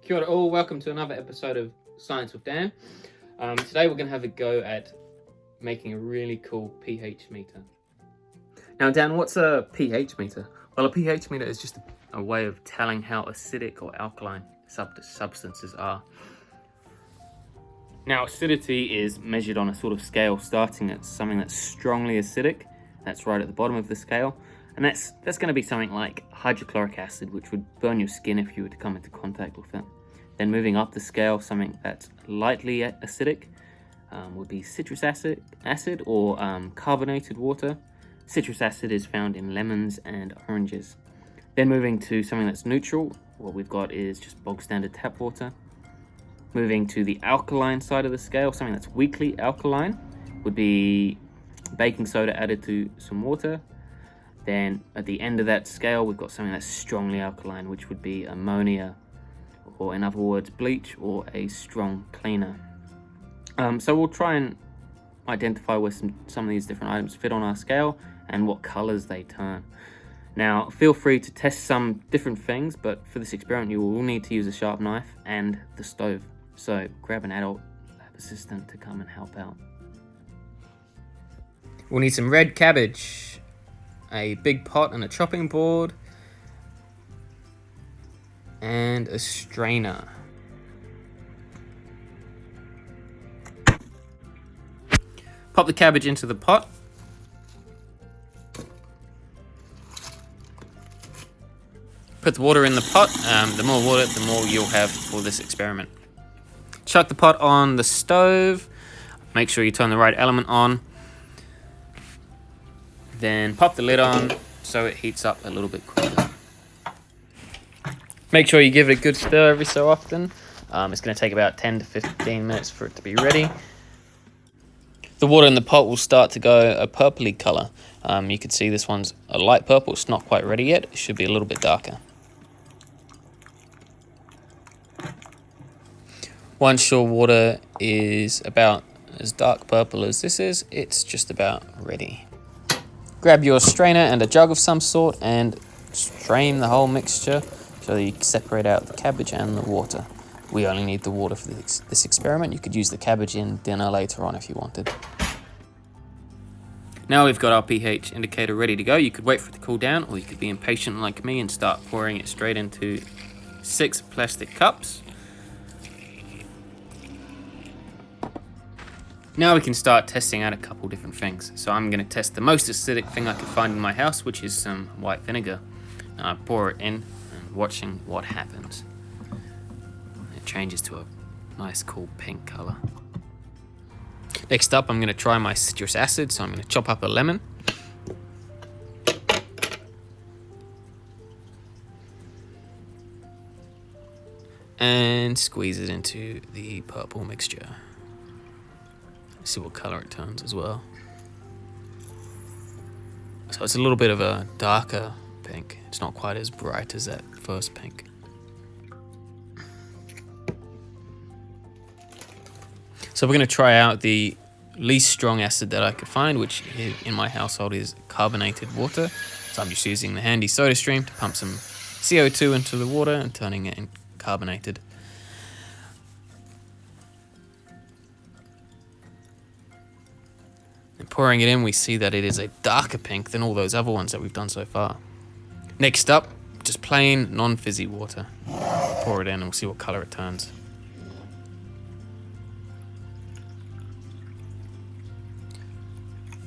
Kia ora all, welcome to another episode of Science with Dan. Today we're going to have a go at making a really cool pH meter. Now Dan, what's a pH meter? Well, a pH meter is just a way of telling how acidic or alkaline substances are. Now acidity is measured on a sort of scale starting at something that's strongly acidic. That's right at the bottom of the scale. And that's going to be something like hydrochloric acid, which would burn your skin if you were to come into contact with it. Then moving up the scale, something that's lightly acidic would be citrus acid or carbonated water. Citrus acid is found in lemons and oranges. Then moving to something that's neutral, what we've got is just bog standard tap water. Moving to the alkaline side of the scale, something that's weakly alkaline would be baking soda added to some water. Then at the end of that scale, we've got something that's strongly alkaline, which would be ammonia, or in other words, bleach, or a strong cleaner. So we'll try and identify where some of these different items fit on our scale and what colors they turn. Now, feel free to test some different things, but for this experiment, you will need to use a sharp knife and the stove. So grab an adult lab assistant to come and help out. We'll need some red cabbage, a big pot and a chopping board, and a strainer. Pop the cabbage into the pot. Put the water in the pot. The more water, the more you'll have for this experiment. Chuck the pot on the stove. Make sure you turn the right element on. Then pop the lid on so it heats up a little bit quicker. Make sure you give it a good stir every so often. It's going to take about 10 to 15 minutes for it to be ready. The water in the pot will start to go a purpley colour. You can see this one's a light purple. It's not quite ready yet. It should be a little bit darker. Once your water is about as dark purple as this is, it's just about ready. Grab your strainer and a jug of some sort and strain the whole mixture so that you separate out the cabbage and the water. We only need the water for this experiment. You could use the cabbage in dinner later on if you wanted. Now we've got our pH indicator ready to go. You could wait for it to cool down, or you could be impatient like me and start pouring it straight into 6 plastic cups. Now we can start testing out a couple different things. So I'm going to test the most acidic thing I could find in my house, which is some white vinegar. Now I pour it in and watching what happens. It changes to a nice cool pink color. Next up, I'm going to try my citrus acid. So I'm going to chop up a lemon. And squeeze it into the purple mixture. See what color it turns as well. So it's a little bit of a darker pink. It's not quite as bright as that first pink. So we're going to try out the least strong acid that I could find, which in my household is carbonated water. So I'm just using the handy soda stream to pump some CO2 into the water and turning it in carbonated. Pouring it in, we see that it is a darker pink than all those other ones that we've done so far. Next up, just plain non-fizzy water. Pour it in and we'll see what color it turns.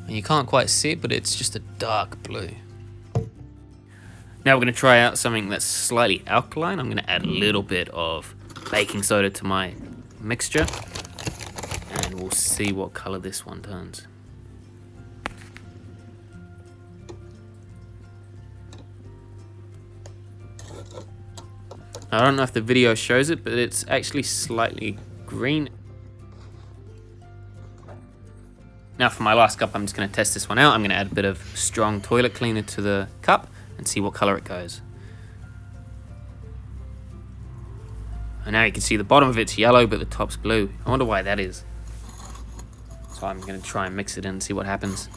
And you can't quite see it, but it's just a dark blue. Now we're going to try out something that's slightly alkaline. I'm going to add a little bit of baking soda to my mixture, and we'll see what color this one turns. I don't know if the video shows it, but it's actually slightly green. Now for my last cup, I'm just going to test this one out. I'm going to add a bit of strong toilet cleaner to the cup and see what color it goes. And now you can see the bottom of it's yellow, but the top's blue. I wonder why that is. So I'm going to try and mix it in and see what happens.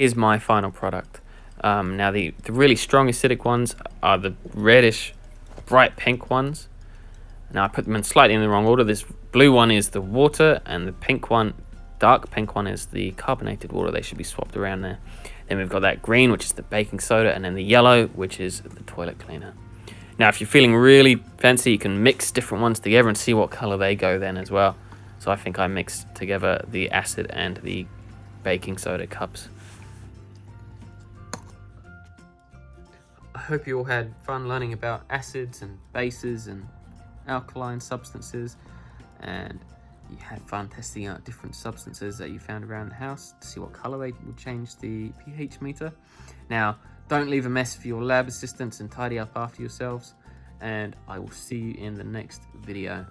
Here's my final product. Now the really strong acidic ones are the reddish, bright pink ones. Now I put them in slightly in the wrong order. This blue one is the water, and the pink one, dark pink one, is the carbonated water. They should be swapped around there. Then we've got that green, which is the baking soda, and then the yellow, which is the toilet cleaner. Now, if you're feeling really fancy, you can mix different ones together and see what color they go then as well. So I think I mixed together the acid and the baking soda cups. I hope you all had fun learning about acids and bases and alkaline substances, and you had fun testing out different substances that you found around the house to see what color they would change the pH meter. Now, don't leave a mess for your lab assistants and tidy up after yourselves, and I will see you in the next video.